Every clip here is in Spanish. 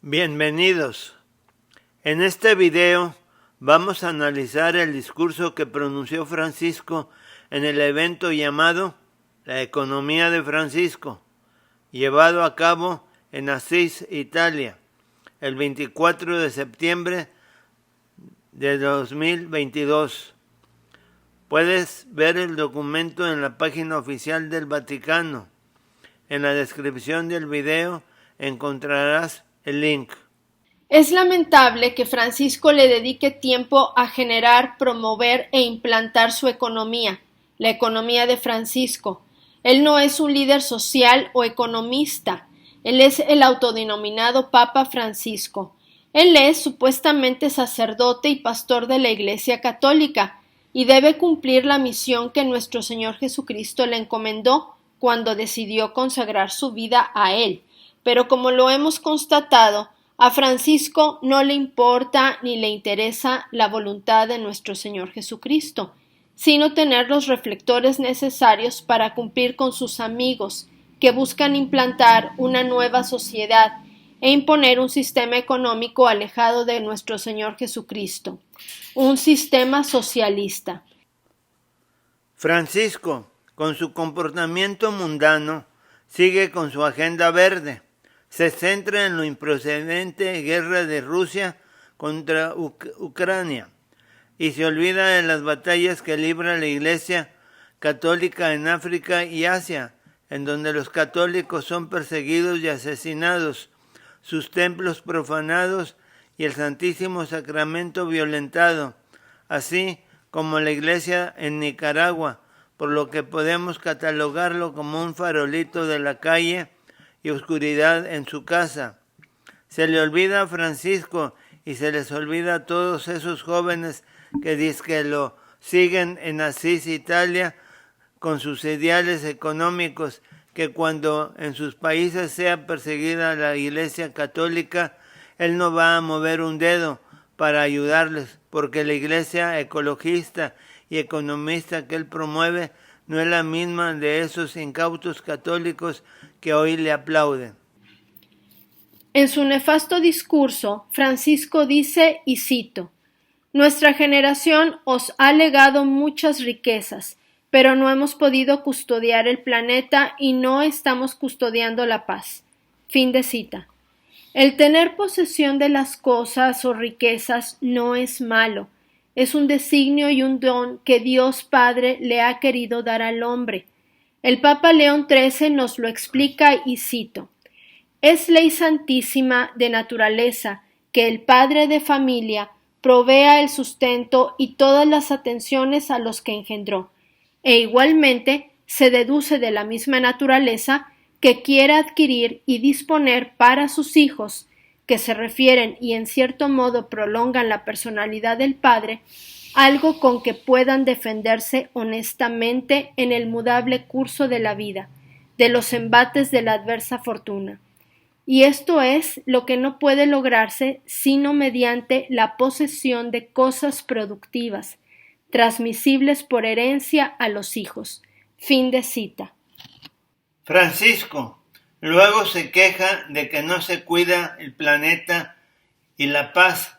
Bienvenidos. En este video vamos a analizar el discurso que pronunció Francisco en el evento llamado La Economía de Francisco, llevado a cabo en Asís, Italia, el 24 de septiembre de 2022. Puedes ver el documento en la página oficial del Vaticano. En la descripción del video encontrarás el link. Es lamentable que Francisco le dedique tiempo a generar, promover e implantar su economía, la economía de Francisco. Él no es un líder social o economista, él es el autodenominado Papa Francisco. Él es supuestamente sacerdote y pastor de la Iglesia Católica y debe cumplir la misión que nuestro Señor Jesucristo le encomendó cuando decidió consagrar su vida a Él. Pero como lo hemos constatado, a Francisco no le importa ni le interesa la voluntad de nuestro Señor Jesucristo, sino tener los reflectores necesarios para cumplir con sus amigos, que buscan implantar una nueva sociedad e imponer un sistema económico alejado de nuestro Señor Jesucristo, un sistema socialista. Francisco, con su comportamiento mundano, sigue con su agenda verde. Se centra en la improcedente guerra de Rusia contra Ucrania y se olvida de las batallas que libra la Iglesia Católica en África y Asia, en donde los católicos son perseguidos y asesinados, sus templos profanados y el Santísimo Sacramento violentado, así como la Iglesia en Nicaragua, por lo que podemos catalogarlo como un farolito de la calle y oscuridad en su casa. Se le olvida a Francisco y se les olvida a todos esos jóvenes que dizque lo siguen en Asís, Italia, con sus ideales económicos, que cuando en sus países sea perseguida la Iglesia Católica, él no va a mover un dedo para ayudarles, porque la Iglesia ecologista y economista que él promueve no es la misma de esos incautos católicos que hoy le aplauden. En su nefasto discurso, Francisco dice, y cito, «Nuestra generación os ha legado muchas riquezas, pero no hemos podido custodiar el planeta y no estamos custodiando la paz». Fin de cita. El tener posesión de las cosas o riquezas no es malo. Es un designio y un don que Dios Padre le ha querido dar al hombre. El Papa León XIII nos lo explica y cito: «Es ley santísima de naturaleza que el padre de familia provea el sustento y todas las atenciones a los que engendró, e igualmente se deduce de la misma naturaleza que quiera adquirir y disponer para sus hijos, que se refieren y en cierto modo prolongan la personalidad del padre, algo con que puedan defenderse honestamente en el mudable curso de la vida, de los embates de la adversa fortuna. Y esto es lo que no puede lograrse sino mediante la posesión de cosas productivas, transmisibles por herencia a los hijos». Fin de cita. Francisco luego se queja de que no se cuida el planeta y la paz.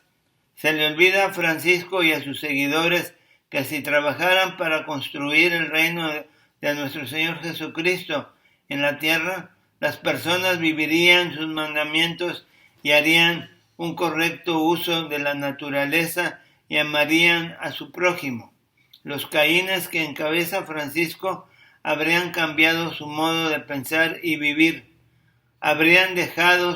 Se le olvida a Francisco y a sus seguidores que si trabajaran para construir el reino de nuestro Señor Jesucristo en la tierra, las personas vivirían sus mandamientos y harían un correcto uso de la naturaleza y amarían a su prójimo. Los caínes que encabeza Francisco habrían cambiado su modo de pensar y vivir. Habrían dejado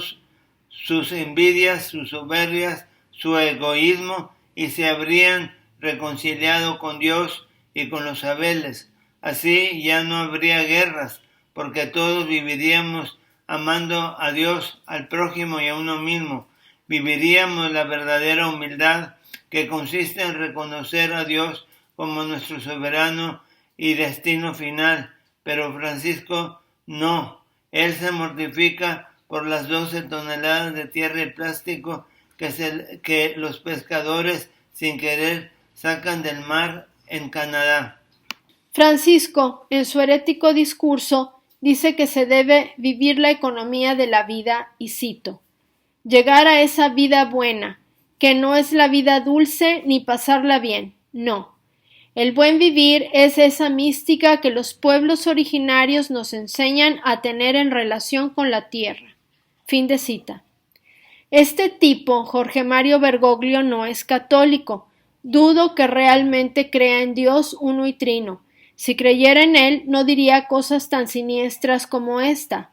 sus envidias, sus soberbias, su egoísmo y se habrían reconciliado con Dios y con los Abeles. Así ya no habría guerras, porque todos viviríamos amando a Dios, al prójimo y a uno mismo. Viviríamos la verdadera humildad que consiste en reconocer a Dios como nuestro soberano y destino final. Pero Francisco no. Él se mortifica por las 12 toneladas de tierra y plástico que los pescadores sin querer sacan del mar en Canadá. Francisco, en su herético discurso, dice que se debe vivir la economía de la vida y cito: llegar a esa vida buena, que no es la vida dulce ni pasarla bien, no. El buen vivir es esa mística que los pueblos originarios nos enseñan a tener en relación con la tierra. Fin de cita. Este tipo, Jorge Mario Bergoglio, no es católico. Dudo que realmente crea en Dios uno y trino. Si creyera en él, no diría cosas tan siniestras como esta.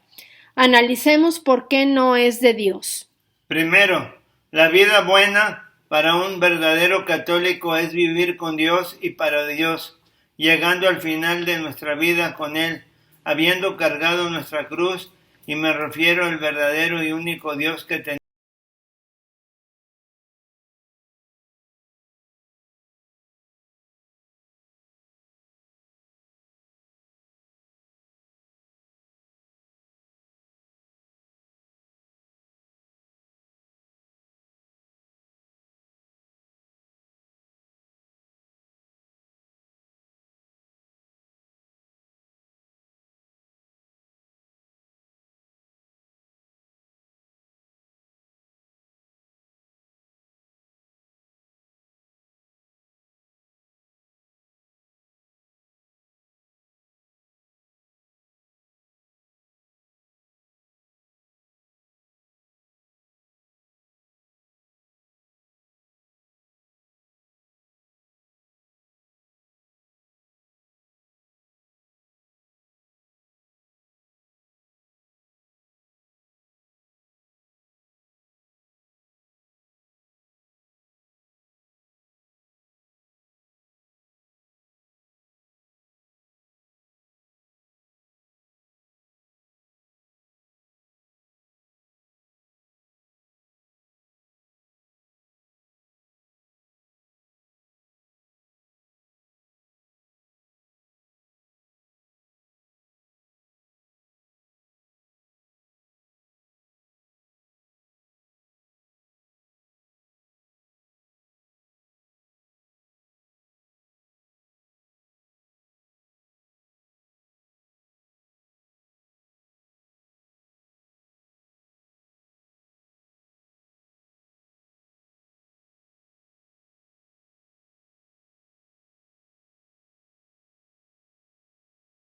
Analicemos por qué no es de Dios. Primero, la vida buena para un verdadero católico es vivir con Dios y para Dios, llegando al final de nuestra vida con Él, habiendo cargado nuestra cruz, y me refiero al verdadero y único Dios que tenemos.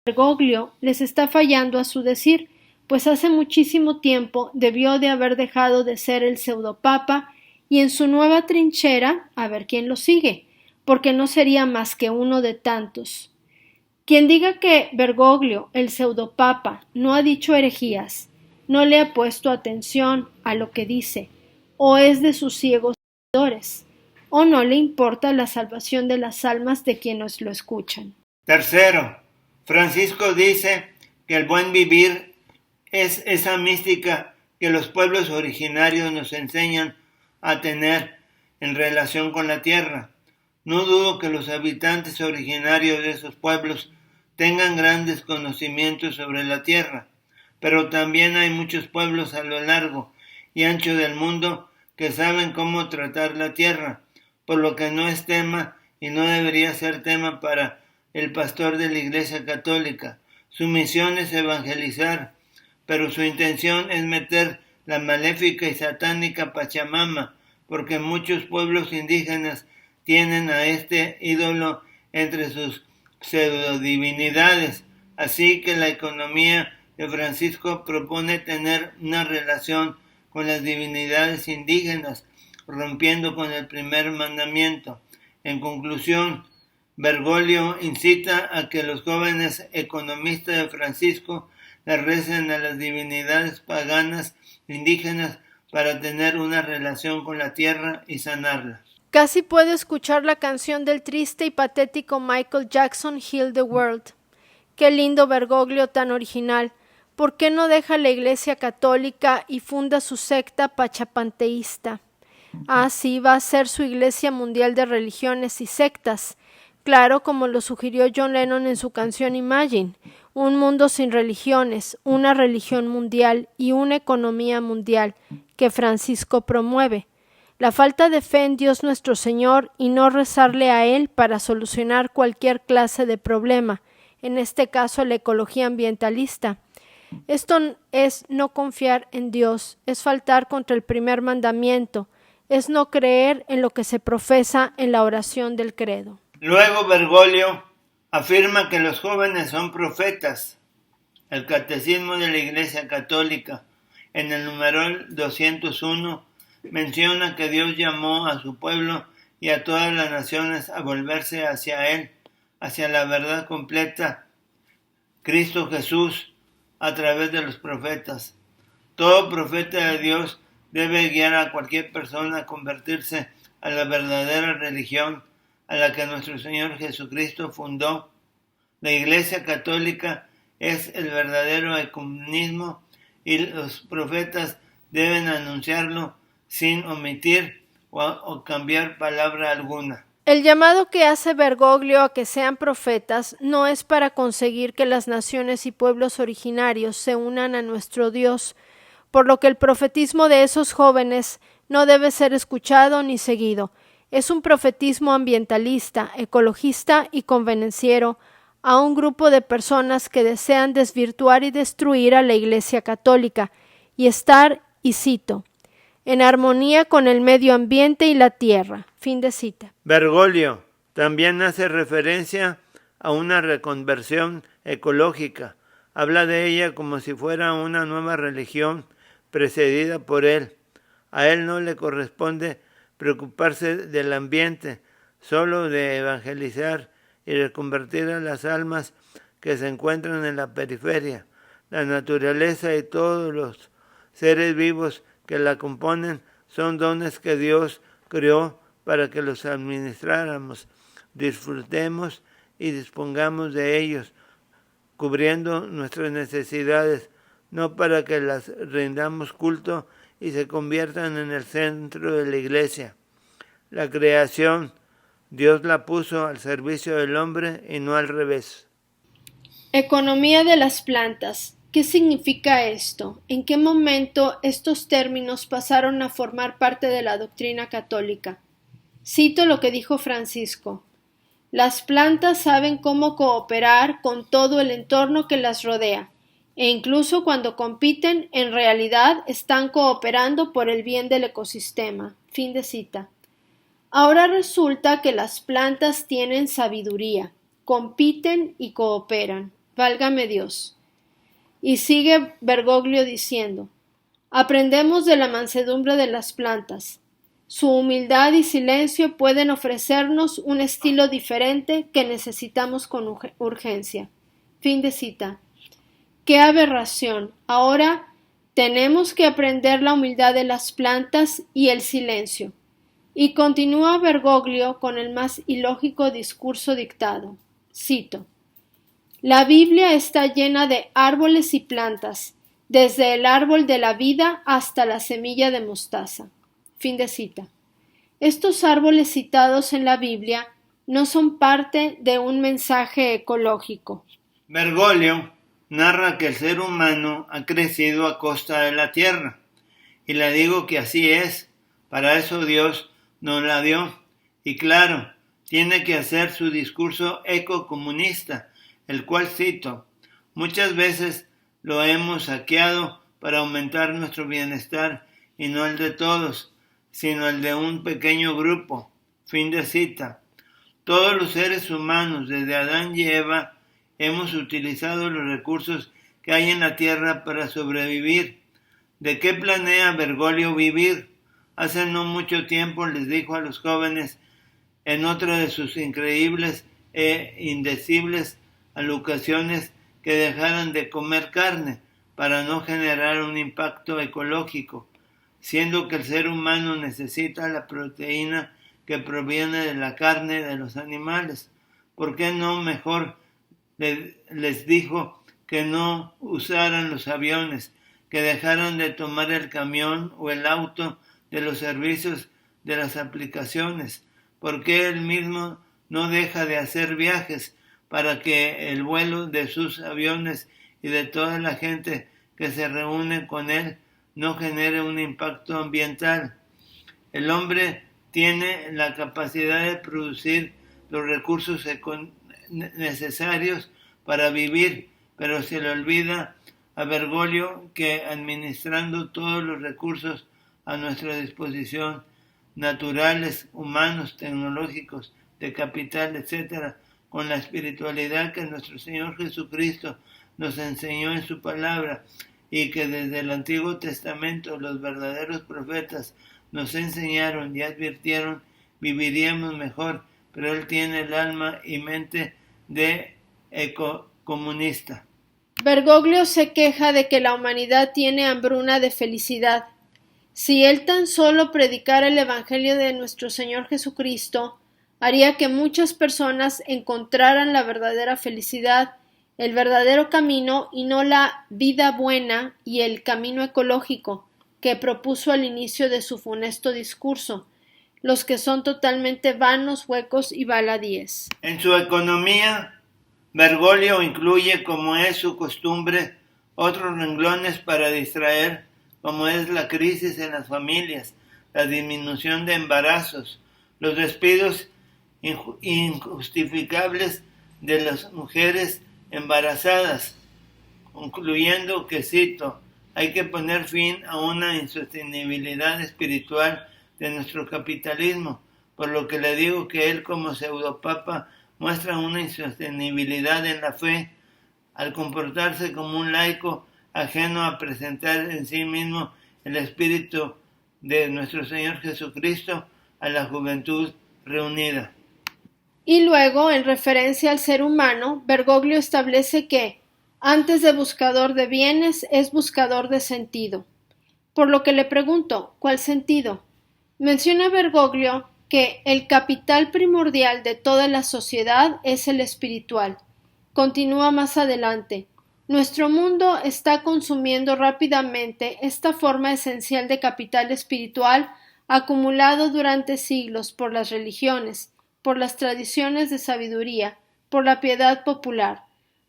Bergoglio les está fallando a su decir, pues hace muchísimo tiempo debió de haber dejado de ser el pseudopapa y en su nueva trinchera a ver quién lo sigue, porque no sería más que uno de tantos. Quien diga que Bergoglio, el pseudopapa, no ha dicho herejías, no le ha puesto atención a lo que dice, o es de sus ciegos seguidores, o no le importa la salvación de las almas de quienes lo escuchan. Tercero, Francisco dice que el buen vivir es esa mística que los pueblos originarios nos enseñan a tener en relación con la tierra. No dudo que los habitantes originarios de esos pueblos tengan grandes conocimientos sobre la tierra, pero también hay muchos pueblos a lo largo y ancho del mundo que saben cómo tratar la tierra, por lo que no es tema y no debería ser tema para el pastor de la Iglesia Católica. Su misión es evangelizar, pero su intención es meter la maléfica y satánica Pachamama, porque muchos pueblos indígenas tienen a este ídolo entre sus pseudodivinidades, así que la economía de Francisco propone tener una relación con las divinidades indígenas, rompiendo con el primer mandamiento. En conclusión, Bergoglio incita a que los jóvenes economistas de Francisco le recen a las divinidades paganas indígenas para tener una relación con la tierra y sanarla. Casi puedo escuchar la canción del triste y patético Michael Jackson, Heal the World. Qué lindo Bergoglio tan original. ¿Por qué no deja la Iglesia Católica y funda su secta pachapanteísta? Ah, sí, va a ser su Iglesia Mundial de Religiones y Sectas. Claro, como lo sugirió John Lennon en su canción Imagine, un mundo sin religiones, una religión mundial y una economía mundial que Francisco promueve. La falta de fe en Dios nuestro Señor y no rezarle a Él para solucionar cualquier clase de problema, en este caso la ecología ambientalista. Esto es no confiar en Dios, es faltar contra el primer mandamiento, es no creer en lo que se profesa en la oración del credo. Luego Bergoglio afirma que los jóvenes son profetas. El Catecismo de la Iglesia Católica, en el numeral 201, menciona que Dios llamó a su pueblo y a todas las naciones a volverse hacia Él, hacia la verdad completa, Cristo Jesús, a través de los profetas. Todo profeta de Dios debe guiar a cualquier persona a convertirse a la verdadera religión a la que nuestro Señor Jesucristo fundó. La Iglesia Católica es el verdadero ecumenismo y los profetas deben anunciarlo sin omitir o cambiar palabra alguna. El llamado que hace Bergoglio a que sean profetas no es para conseguir que las naciones y pueblos originarios se unan a nuestro Dios, por lo que el profetismo de esos jóvenes no debe ser escuchado ni seguido. Es un profetismo ambientalista, ecologista y convenenciero a un grupo de personas que desean desvirtuar y destruir a la Iglesia Católica y estar, y cito, en armonía con el medio ambiente y la tierra. Fin de cita. Bergoglio también hace referencia a una reconversión ecológica. Habla de ella como si fuera una nueva religión precedida por él. A él no le corresponde preocuparse del ambiente, solo de evangelizar y reconvertir a las almas que se encuentran en la periferia. La naturaleza y todos los seres vivos que la componen son dones que Dios creó para que los administráramos, disfrutemos y dispongamos de ellos, cubriendo nuestras necesidades, no para que las rindamos culto y se conviertan en el centro de la iglesia. La creación, Dios la puso al servicio del hombre y no al revés. Economía de las plantas. ¿Qué significa esto? ¿En qué momento estos términos pasaron a formar parte de la doctrina católica? Cito lo que dijo Francisco. Las plantas saben cómo cooperar con todo el entorno que las rodea, e incluso cuando compiten, en realidad están cooperando por el bien del ecosistema. Fin de cita. Ahora resulta que las plantas tienen sabiduría, compiten y cooperan. Válgame Dios. Y sigue Bergoglio diciendo, aprendemos de la mansedumbre de las plantas. Su humildad y silencio pueden ofrecernos un estilo diferente que necesitamos con urgencia. Fin de cita. ¡Qué aberración! Ahora tenemos que aprender la humildad de las plantas y el silencio. Y continúa Bergoglio con el más ilógico discurso dictado. Cito. La Biblia está llena de árboles y plantas, desde el árbol de la vida hasta la semilla de mostaza. Fin de cita. Estos árboles citados en la Biblia no son parte de un mensaje ecológico. Bergoglio narra que el ser humano ha crecido a costa de la tierra, y le digo que así es, para eso Dios nos la dio, y claro, tiene que hacer su discurso ecocomunista, el cual cito, muchas veces lo hemos saqueado para aumentar nuestro bienestar y no el de todos, sino el de un pequeño grupo. Fin de cita. Todos los seres humanos, desde Adán y Eva, hemos utilizado los recursos que hay en la tierra para sobrevivir. ¿De qué planea Bergoglio vivir? Hace no mucho tiempo les dijo a los jóvenes, en otra de sus increíbles e indecibles alocuciones, que dejaran de comer carne para no generar un impacto ecológico, siendo que el ser humano necesita la proteína que proviene de la carne de los animales. ¿Por qué no mejor les dijo que no usaran los aviones, que dejaran de tomar el camión o el auto de los servicios de las aplicaciones? ¿Por qué él mismo no deja de hacer viajes para que el vuelo de sus aviones y de toda la gente que se reúne con él no genere un impacto ambiental? El hombre tiene la capacidad de producir los recursos necesarios para vivir, pero se le olvida a Bergoglio que, administrando todos los recursos a nuestra disposición, naturales, humanos, tecnológicos, de capital, etc., con la espiritualidad que nuestro Señor Jesucristo nos enseñó en su palabra y que desde el Antiguo Testamento los verdaderos profetas nos enseñaron y advirtieron, viviríamos mejor, pero él tiene el alma y mente de comunista. Bergoglio se queja de que la humanidad tiene hambruna de felicidad. Si él tan solo predicara el Evangelio de nuestro Señor Jesucristo, haría que muchas personas encontraran la verdadera felicidad, el verdadero camino y no la vida buena y el camino ecológico que propuso al inicio de su funesto discurso, los que son totalmente vanos, huecos y baladíes. En su economía, Bergoglio incluye, como es su costumbre, otros renglones para distraer, como es la crisis en las familias, la disminución de embarazos, los despidos injustificables de las mujeres embarazadas, concluyendo que, cito, hay que poner fin a una insostenibilidad espiritual de nuestro capitalismo, por lo que le digo que él como pseudopapa muestra una insostenibilidad en la fe al comportarse como un laico ajeno a presentar en sí mismo el espíritu de nuestro Señor Jesucristo a la juventud reunida. Y luego, en referencia al ser humano, Bergoglio establece que, antes de buscador de bienes, es buscador de sentido. Por lo que le pregunto, ¿cuál sentido? Menciona Bergoglio que el capital primordial de toda la sociedad es el espiritual. Continúa más adelante. Nuestro mundo está consumiendo rápidamente esta forma esencial de capital espiritual acumulado durante siglos por las religiones, por las tradiciones de sabiduría, por la piedad popular.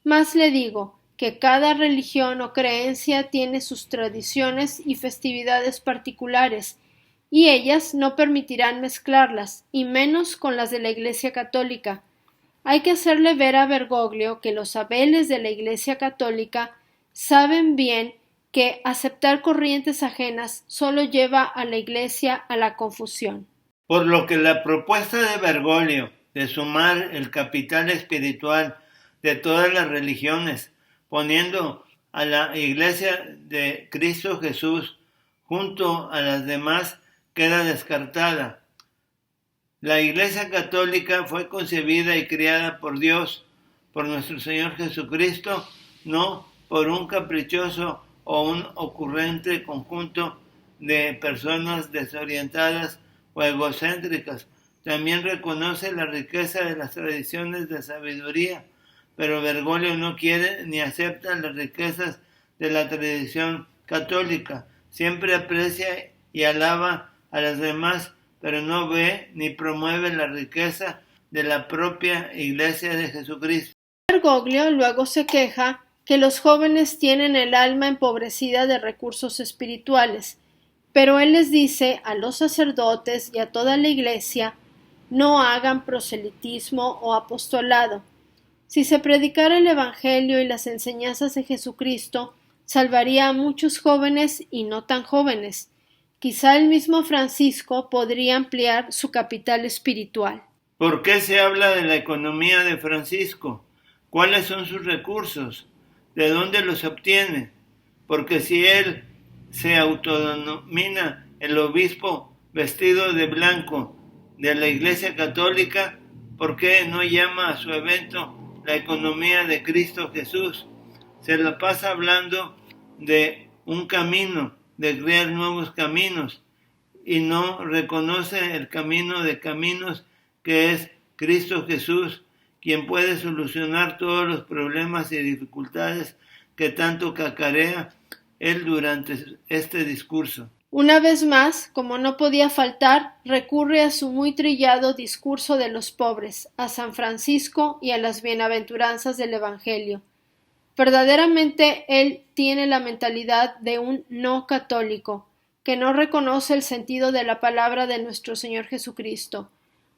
Más le digo que cada religión o creencia tiene sus tradiciones y festividades particulares, y ellas no permitirán mezclarlas, y menos con las de la Iglesia Católica. Hay que hacerle ver a Bergoglio que los habeles de la Iglesia Católica saben bien que aceptar corrientes ajenas solo lleva a la Iglesia a la confusión. Por lo que la propuesta de Bergoglio de sumar el capital espiritual de todas las religiones, poniendo a la Iglesia de Cristo Jesús junto a las demás, queda descartada. La Iglesia Católica fue concebida y criada por Dios, por nuestro Señor Jesucristo, no por un caprichoso o un ocurrente conjunto de personas desorientadas o egocéntricas. También reconoce la riqueza de las tradiciones de sabiduría, pero Bergoglio no quiere ni acepta las riquezas de la tradición católica. Siempre aprecia y alaba a las demás, pero no ve ni promueve la riqueza de la propia Iglesia de Jesucristo. Bergoglio luego se queja que los jóvenes tienen el alma empobrecida de recursos espirituales, pero él les dice a los sacerdotes y a toda la Iglesia: no hagan proselitismo o apostolado. Si se predicara el Evangelio y las enseñanzas de Jesucristo, salvaría a muchos jóvenes y no tan jóvenes. Quizá el mismo Francisco podría ampliar su capital espiritual. ¿Por qué se habla de la economía de Francisco? ¿Cuáles son sus recursos? ¿De dónde los obtiene? Porque si él se autodenomina el obispo vestido de blanco de la Iglesia Católica, ¿por qué no llama a su evento la economía de Cristo Jesús? Se la pasa hablando de un camino, de crear nuevos caminos, y no reconoce el camino de caminos que es Cristo Jesús, quien puede solucionar todos los problemas y dificultades que tanto cacarea él durante este discurso. Una vez más, como no podía faltar, recurre a su muy trillado discurso de los pobres, a San Francisco y a las bienaventuranzas del Evangelio. Verdaderamente él tiene la mentalidad de un no católico, que no reconoce el sentido de la palabra de nuestro Señor Jesucristo.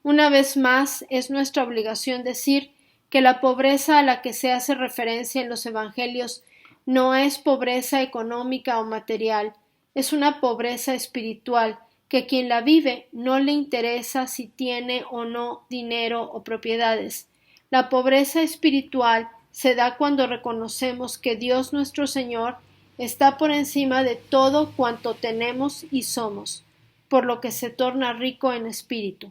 Una vez más, es nuestra obligación decir que la pobreza a la que se hace referencia en los Evangelios No es pobreza económica o material, es una pobreza espiritual que quien la vive no le interesa si tiene o no dinero o propiedades. La pobreza espiritual se da cuando reconocemos que Dios nuestro Señor está por encima de todo cuanto tenemos y somos, por lo que se torna rico en espíritu.